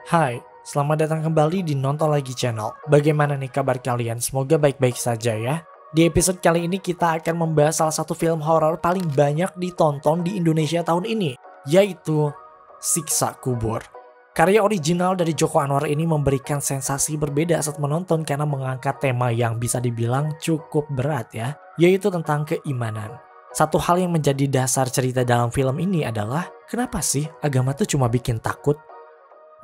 Hai, selamat datang kembali di Nonton Lagi Channel. Bagaimana nih kabar kalian? Semoga baik-baik saja ya. Di episode kali ini kita akan membahas salah satu film horor paling banyak ditonton di Indonesia tahun ini, yaitu Siksa Kubur. Karya original dari Joko Anwar ini memberikan sensasi berbeda saat menonton karena mengangkat tema yang bisa dibilang cukup berat ya, yaitu tentang keimanan. Satu hal yang menjadi dasar cerita dalam film ini adalah, kenapa sih agama tuh cuma bikin takut?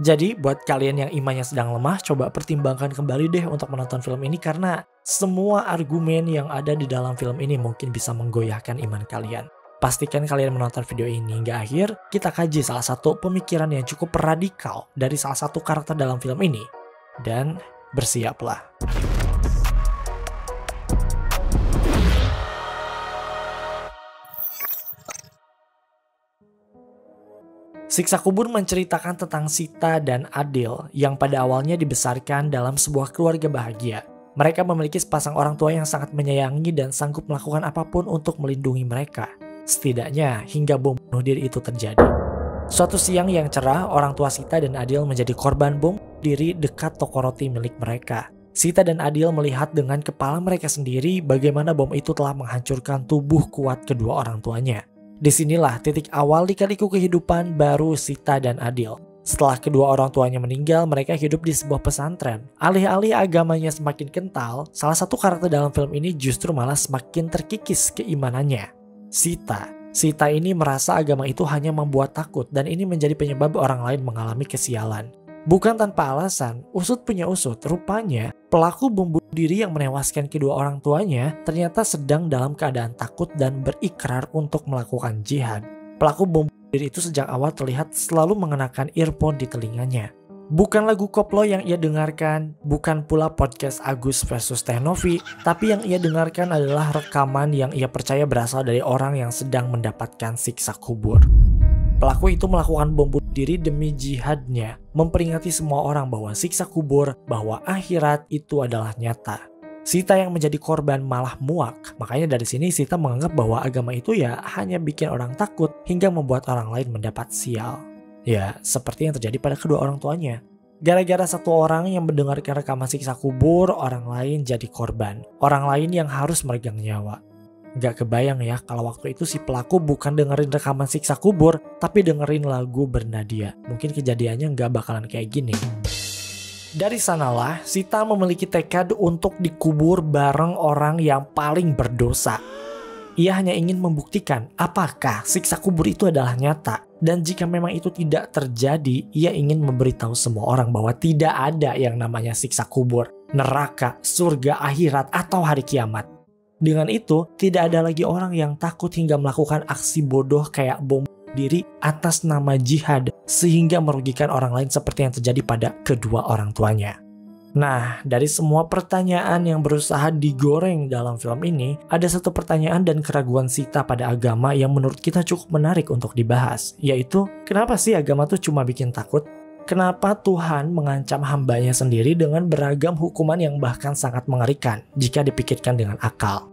Jadi buat kalian yang imannya sedang lemah, coba pertimbangkan kembali deh untuk menonton film ini karena semua argumen yang ada di dalam film ini mungkin bisa menggoyahkan iman kalian. Pastikan kalian menonton video ini hingga akhir, kita kaji salah satu pemikiran yang cukup radikal dari salah satu karakter dalam film ini. Dan bersiaplah. Siksa Kubur menceritakan tentang Sita dan Adil yang pada awalnya dibesarkan dalam sebuah keluarga bahagia. Mereka memiliki sepasang orang tua yang sangat menyayangi dan sanggup melakukan apapun untuk melindungi mereka. Setidaknya hingga bom bunuh diri itu terjadi. Suatu siang yang cerah, orang tua Sita dan Adil menjadi korban bom bunuh diri dekat toko roti milik mereka. Sita dan Adil melihat dengan kepala mereka sendiri bagaimana bom itu telah menghancurkan tubuh kuat kedua orang tuanya. Disinilah titik awal lika-liku kehidupan baru Sita dan Adil. Setelah kedua orang tuanya meninggal, mereka hidup di sebuah pesantren. Alih-alih agamanya semakin kental, salah satu karakter dalam film ini justru malah semakin terkikis keimanannya. Sita ini merasa agama itu hanya membuat takut dan ini menjadi penyebab orang lain mengalami kesialan. Bukan tanpa alasan, usut punya usut, rupanya pelaku bom bunuh diri yang menewaskan kedua orang tuanya ternyata sedang dalam keadaan takut dan berikrar untuk melakukan jihad. Pelaku bom bunuh diri itu sejak awal terlihat selalu mengenakan earphone di telinganya. Bukan lagu koplo yang ia dengarkan, bukan pula podcast Agus versus Tehnovi, tapi yang ia dengarkan adalah rekaman yang ia percaya berasal dari orang yang sedang mendapatkan siksa kubur. Pelaku itu melakukan bom bunuh diri demi jihadnya, memperingati semua orang bahwa siksa kubur, bahwa akhirat itu adalah nyata. Sita yang menjadi korban malah muak, makanya dari sini Sita menganggap bahwa agama itu ya hanya bikin orang takut hingga membuat orang lain mendapat sial. Ya, seperti yang terjadi pada kedua orang tuanya. Gara-gara satu orang yang mendengarkan rekaman siksa kubur, orang lain jadi korban. Orang lain yang harus meregang nyawa. Gak kebayang ya kalau waktu itu si pelaku bukan dengerin rekaman siksa kubur, tapi dengerin lagu Bernadia. Mungkin kejadiannya gak bakalan kayak gini. Dari sanalah, Sita memiliki tekad untuk dikubur bareng orang yang paling berdosa. Ia hanya ingin membuktikan apakah siksa kubur itu adalah nyata. Dan jika memang itu tidak terjadi, ia ingin memberitahu semua orang bahwa tidak ada yang namanya siksa kubur, neraka, surga, akhirat, atau hari kiamat. Dengan itu, tidak ada lagi orang yang takut hingga melakukan aksi bodoh kayak bom diri atas nama jihad sehingga merugikan orang lain seperti yang terjadi pada kedua orang tuanya. Nah, dari semua pertanyaan yang berusaha digoreng dalam film ini, ada satu pertanyaan dan keraguan Sita pada agama yang menurut kita cukup menarik untuk dibahas, yaitu kenapa sih agama tuh cuma bikin takut? Kenapa Tuhan mengancam hambanya sendiri dengan beragam hukuman yang bahkan sangat mengerikan jika dipikirkan dengan akal?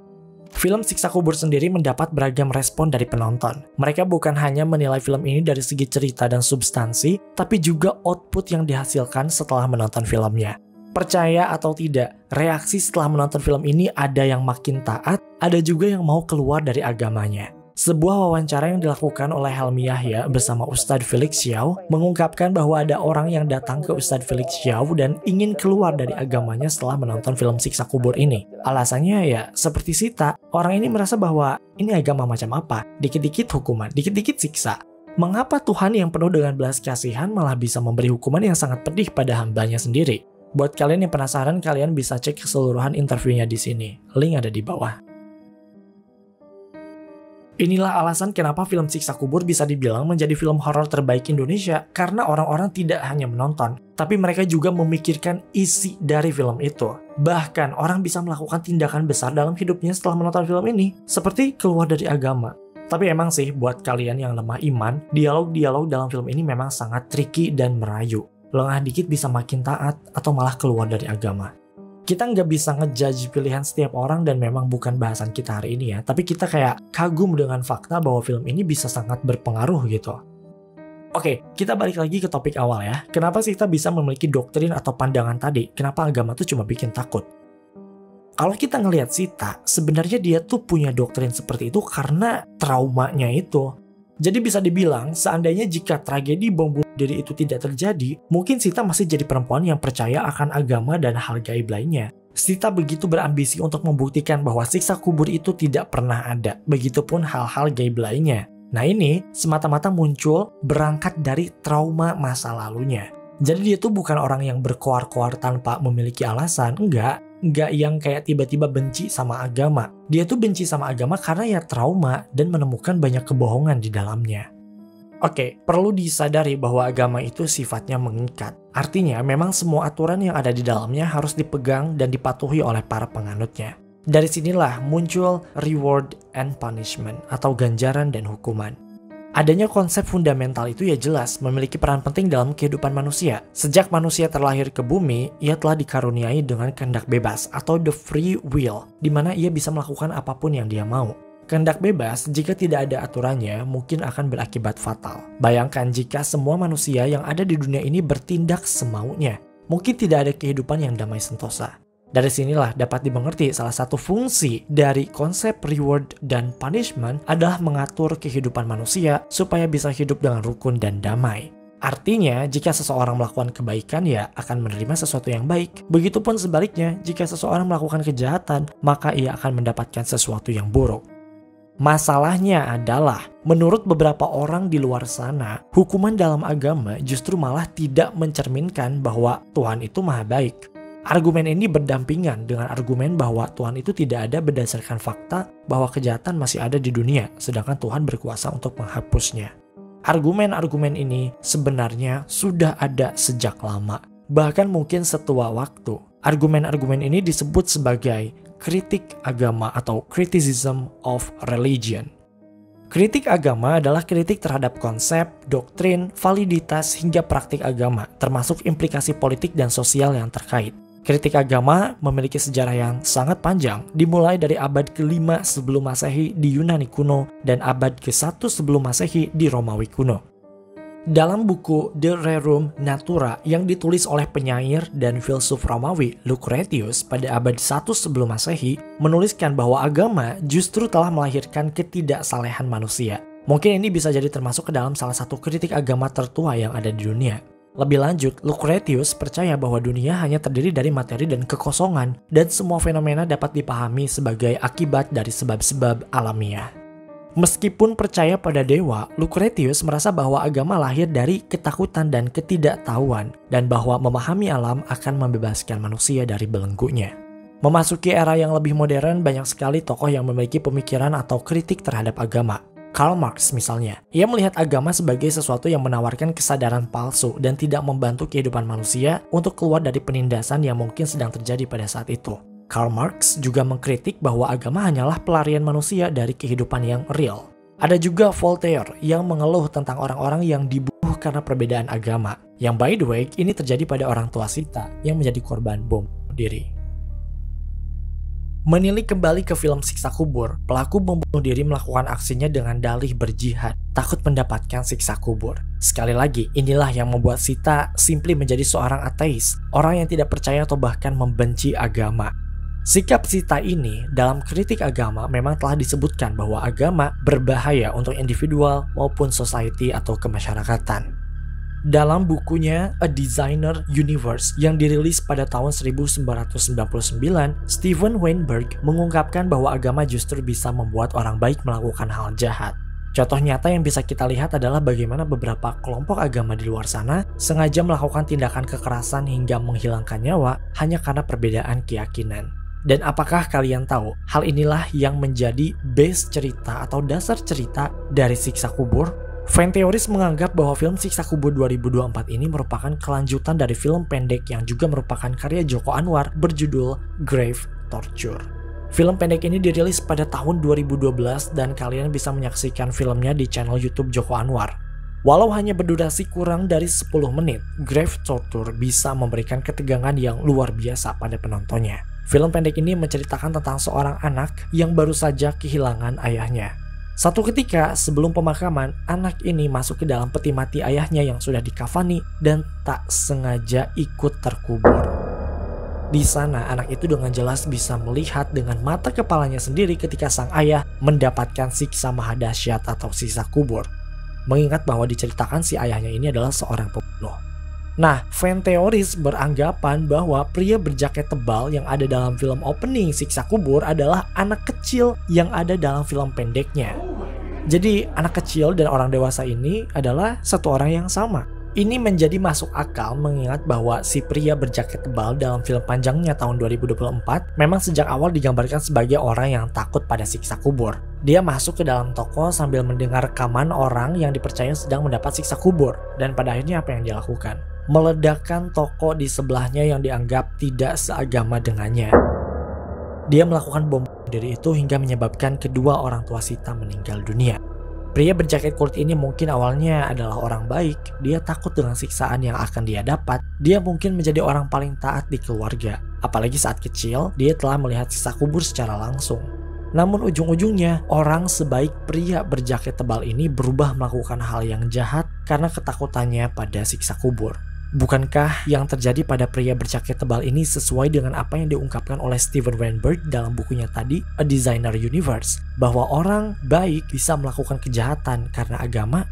Film Siksa Kubur sendiri mendapat beragam respon dari penonton. Mereka bukan hanya menilai film ini dari segi cerita dan substansi, tapi juga output yang dihasilkan setelah menonton filmnya. Percaya atau tidak, reaksi setelah menonton film ini ada yang makin taat, ada juga yang mau keluar dari agamanya. Sebuah wawancara yang dilakukan oleh Helmi Yahya bersama Ustadz Felix Xiao mengungkapkan bahwa ada orang yang datang ke Ustadz Felix Xiao dan ingin keluar dari agamanya setelah menonton film Siksa Kubur ini. Alasannya ya seperti Sita, orang ini merasa bahwa ini agama macam apa? Dikit-dikit hukuman, dikit-dikit siksa. Mengapa Tuhan yang penuh dengan belas kasihan malah bisa memberi hukuman yang sangat pedih pada hambanya sendiri? Buat kalian yang penasaran, kalian bisa cek keseluruhan interviewnya di sini. Link ada di bawah. Inilah alasan kenapa film Siksa Kubur bisa dibilang menjadi film horor terbaik Indonesia, karena orang-orang tidak hanya menonton, tapi mereka juga memikirkan isi dari film itu. Bahkan orang bisa melakukan tindakan besar dalam hidupnya setelah menonton film ini, seperti keluar dari agama. Tapi emang sih, buat kalian yang lemah iman, dialog-dialog dalam film ini memang sangat tricky dan merayu. Lengah dikit bisa makin taat atau malah keluar dari agama. Kita nggak bisa ngejudge pilihan setiap orang dan memang bukan bahasan kita hari ini ya. Tapi kita kayak kagum dengan fakta bahwa film ini bisa sangat berpengaruh gitu. Oke, kita balik lagi ke topik awal ya. Kenapa sih kita bisa memiliki doktrin atau pandangan tadi? Kenapa agama tuh cuma bikin takut? Kalau kita ngelihat Sita, sebenarnya dia tuh punya doktrin seperti itu karena traumanya itu. Jadi bisa dibilang, seandainya jika tragedi bom bunuh diri itu tidak terjadi, mungkin Sita masih jadi perempuan yang percaya akan agama dan hal gaib lainnya. Sita begitu berambisi untuk membuktikan bahwa siksa kubur itu tidak pernah ada, begitupun hal-hal gaib lainnya. Nah ini semata-mata muncul berangkat dari trauma masa lalunya. Jadi dia tuh bukan orang yang berkoar-koar tanpa memiliki alasan, enggak yang kayak tiba-tiba benci sama agama. Dia tuh benci sama agama karena ya trauma dan menemukan banyak kebohongan di dalamnya. Oke, perlu disadari bahwa agama itu sifatnya mengikat. Artinya memang semua aturan yang ada di dalamnya harus dipegang dan dipatuhi oleh para penganutnya. Dari sinilah muncul reward and punishment atau ganjaran dan hukuman. Adanya konsep fundamental itu ya jelas memiliki peran penting dalam kehidupan manusia. Sejak manusia terlahir ke bumi, ia telah dikaruniai dengan kehendak bebas atau the free will, di mana ia bisa melakukan apapun yang dia mau. Kehendak bebas, jika tidak ada aturannya, mungkin akan berakibat fatal. Bayangkan jika semua manusia yang ada di dunia ini bertindak semaunya. Mungkin tidak ada kehidupan yang damai sentosa. Dari sinilah dapat dimengerti salah satu fungsi dari konsep reward dan punishment adalah mengatur kehidupan manusia supaya bisa hidup dengan rukun dan damai. Artinya, jika seseorang melakukan kebaikan ya akan menerima sesuatu yang baik. Begitupun sebaliknya, jika seseorang melakukan kejahatan, maka ia akan mendapatkan sesuatu yang buruk. Masalahnya adalah, menurut beberapa orang di luar sana, hukuman dalam agama justru malah tidak mencerminkan bahwa Tuhan itu maha baik. Argumen ini berdampingan dengan argumen bahwa Tuhan itu tidak ada berdasarkan fakta bahwa kejahatan masih ada di dunia, sedangkan Tuhan berkuasa untuk menghapusnya. Argumen-argumen ini sebenarnya sudah ada sejak lama, bahkan mungkin setua waktu. Argumen-argumen ini disebut sebagai kritik agama atau criticism of religion. Kritik agama adalah kritik terhadap konsep, doktrin, validitas, hingga praktik agama, termasuk implikasi politik dan sosial yang terkait. Kritik agama memiliki sejarah yang sangat panjang, dimulai dari abad ke-5 sebelum Masehi di Yunani kuno dan abad ke-1 sebelum Masehi di Romawi kuno. Dalam buku De Rerum Natura yang ditulis oleh penyair dan filsuf Romawi Lucretius pada abad 1 sebelum Masehi, menuliskan bahwa agama justru telah melahirkan ketidaksalehan manusia. Mungkin ini bisa jadi termasuk ke dalam salah satu kritik agama tertua yang ada di dunia. Lebih lanjut, Lucretius percaya bahwa dunia hanya terdiri dari materi dan kekosongan, dan semua fenomena dapat dipahami sebagai akibat dari sebab-sebab alamiah. Meskipun percaya pada dewa, Lucretius merasa bahwa agama lahir dari ketakutan dan ketidaktahuan, dan bahwa memahami alam akan membebaskan manusia dari belenggunya. Memasuki era yang lebih modern, banyak sekali tokoh yang memiliki pemikiran atau kritik terhadap agama. Karl Marx misalnya, ia melihat agama sebagai sesuatu yang menawarkan kesadaran palsu dan tidak membantu kehidupan manusia untuk keluar dari penindasan yang mungkin sedang terjadi pada saat itu. Karl Marx juga mengkritik bahwa agama hanyalah pelarian manusia dari kehidupan yang real. Ada juga Voltaire yang mengeluh tentang orang-orang yang dibunuh karena perbedaan agama. Yang by the way, ini terjadi pada orang tua Sita yang menjadi korban bom diri. Menilik kembali ke film Siksa Kubur, pelaku bom bunuh diri melakukan aksinya dengan dalih berjihad, takut mendapatkan siksa kubur. Sekali lagi, inilah yang membuat Sita simply menjadi seorang ateis, orang yang tidak percaya atau bahkan membenci agama. Sikap Sita ini dalam kritik agama memang telah disebutkan bahwa agama berbahaya untuk individual maupun society atau kemasyarakatan. Dalam bukunya A Designer Universe yang dirilis pada tahun 1999, Steven Weinberg mengungkapkan bahwa agama justru bisa membuat orang baik melakukan hal jahat. Contoh nyata yang bisa kita lihat adalah bagaimana beberapa kelompok agama di luar sana sengaja melakukan tindakan kekerasan hingga menghilangkan nyawa hanya karena perbedaan keyakinan. Dan apakah kalian tahu, hal inilah yang menjadi base cerita atau dasar cerita dari Siksa Kubur? Fan teoris menganggap bahwa film Siksa Kubur 2024 ini merupakan kelanjutan dari film pendek yang juga merupakan karya Joko Anwar berjudul Grave Torture. Film pendek ini dirilis pada tahun 2012 dan kalian bisa menyaksikan filmnya di channel YouTube Joko Anwar. Walau hanya berdurasi kurang dari 10 menit, Grave Torture bisa memberikan ketegangan yang luar biasa pada penontonnya. Film pendek ini menceritakan tentang seorang anak yang baru saja kehilangan ayahnya. Suatu ketika sebelum pemakaman, anak ini masuk ke dalam peti mati ayahnya yang sudah dikafani dan tak sengaja ikut terkubur. Di sana anak itu dengan jelas bisa melihat dengan mata kepalanya sendiri ketika sang ayah mendapatkan siksa maha dahsyat atau siksa kubur. Mengingat bahwa diceritakan si ayahnya ini adalah seorang pembunuh. Nah, fan teoris beranggapan bahwa pria berjaket tebal yang ada dalam film opening Siksa Kubur adalah anak kecil yang ada dalam film pendeknya. Jadi, anak kecil dan orang dewasa ini adalah satu orang yang sama. Ini menjadi masuk akal mengingat bahwa si pria berjaket tebal dalam film panjangnya tahun 2024 memang sejak awal digambarkan sebagai orang yang takut pada siksa kubur. Dia masuk ke dalam toko sambil mendengar rekaman orang yang dipercaya sedang mendapat siksa kubur. Dan pada akhirnya apa yang dia lakukan? Meledakkan toko di sebelahnya yang dianggap tidak seagama dengannya. Dia melakukan bom bunuh diri itu hingga menyebabkan kedua orang tua Sita meninggal dunia. Pria berjaket kulit ini mungkin awalnya adalah orang baik. Dia takut dengan siksaan yang akan dia dapat. Dia mungkin menjadi orang paling taat di keluarga. Apalagi saat kecil, dia telah melihat siksa kubur secara langsung. Namun ujung-ujungnya, orang sebaik pria berjaket tebal ini berubah melakukan hal yang jahat karena ketakutannya pada siksa kubur. Bukankah yang terjadi pada pria berjaket tebal ini sesuai dengan apa yang diungkapkan oleh Steven Weinberg dalam bukunya tadi, A Designer Universe, bahwa orang baik bisa melakukan kejahatan karena agama?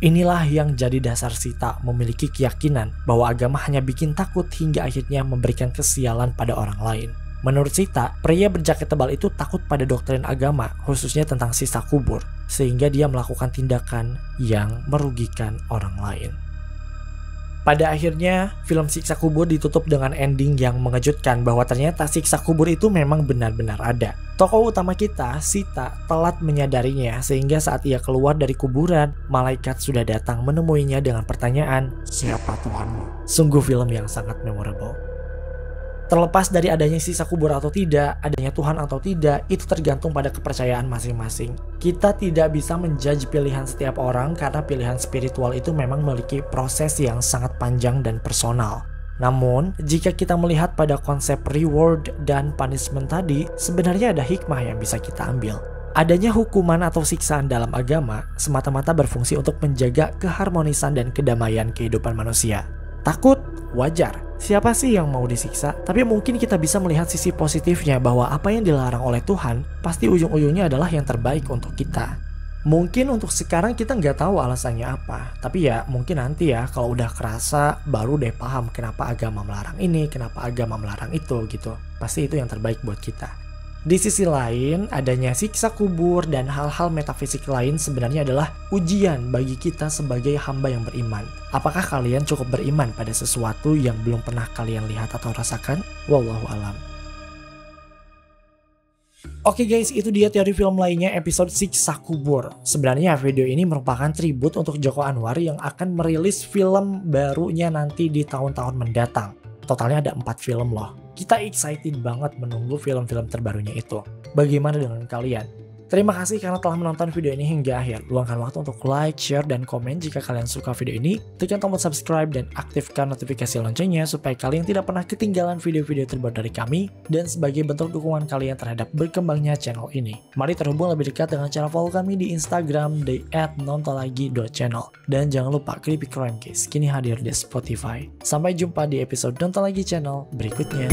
Inilah yang jadi dasar Sita memiliki keyakinan bahwa agama hanya bikin takut hingga akhirnya memberikan kesialan pada orang lain. Menurut Sita, pria berjaket tebal itu takut pada doktrin agama, khususnya tentang siksa kubur, sehingga dia melakukan tindakan yang merugikan orang lain. Pada akhirnya, film Siksa Kubur ditutup dengan ending yang mengejutkan bahwa ternyata siksa kubur itu memang benar-benar ada. Tokoh utama kita, Sita, telat menyadarinya sehingga saat ia keluar dari kuburan, malaikat sudah datang menemuinya dengan pertanyaan, "Siapa Tuhanmu?" Sungguh film yang sangat memorable. Terlepas dari adanya siksa kubur atau tidak, adanya Tuhan atau tidak, itu tergantung pada kepercayaan masing-masing. Kita tidak bisa menjudge pilihan setiap orang karena pilihan spiritual itu memang memiliki proses yang sangat panjang dan personal. Namun, jika kita melihat pada konsep reward dan punishment tadi, sebenarnya ada hikmah yang bisa kita ambil. Adanya hukuman atau siksaan dalam agama semata-mata berfungsi untuk menjaga keharmonisan dan kedamaian kehidupan manusia. Takut? Wajar. Siapa sih yang mau disiksa? Tapi mungkin kita bisa melihat sisi positifnya bahwa apa yang dilarang oleh Tuhan pasti ujung-ujungnya adalah yang terbaik untuk kita. Mungkin untuk sekarang kita nggak tahu alasannya apa, tapi ya mungkin nanti ya kalau udah kerasa baru deh paham kenapa agama melarang ini, kenapa agama melarang itu gitu. Pasti itu yang terbaik buat kita. Di sisi lain, adanya siksa kubur dan hal-hal metafisik lain sebenarnya adalah ujian bagi kita sebagai hamba yang beriman. Apakah kalian cukup beriman pada sesuatu yang belum pernah kalian lihat atau rasakan? Wallahu alam. Oke guys, itu dia teori film lainnya episode Siksa Kubur. Sebenarnya video ini merupakan tribut untuk Joko Anwar yang akan merilis film barunya nanti di tahun-tahun mendatang. Totalnya ada 4 film loh. Kita excited banget menunggu film-film terbarunya itu. Bagaimana dengan kalian? Terima kasih karena telah menonton video ini hingga akhir. Luangkan waktu untuk like, share, dan komen jika kalian suka video ini. Tekan tombol subscribe dan aktifkan notifikasi loncengnya supaya kalian tidak pernah ketinggalan video-video terbaru dari kami. Dan sebagai bentuk dukungan kalian terhadap berkembangnya channel ini, mari terhubung lebih dekat dengan cara follow kami di Instagram di @nontonlagi.channel. Dan jangan lupa Creepy Crime Case kini hadir di Spotify. Sampai jumpa di episode Nonton Lagi channel berikutnya.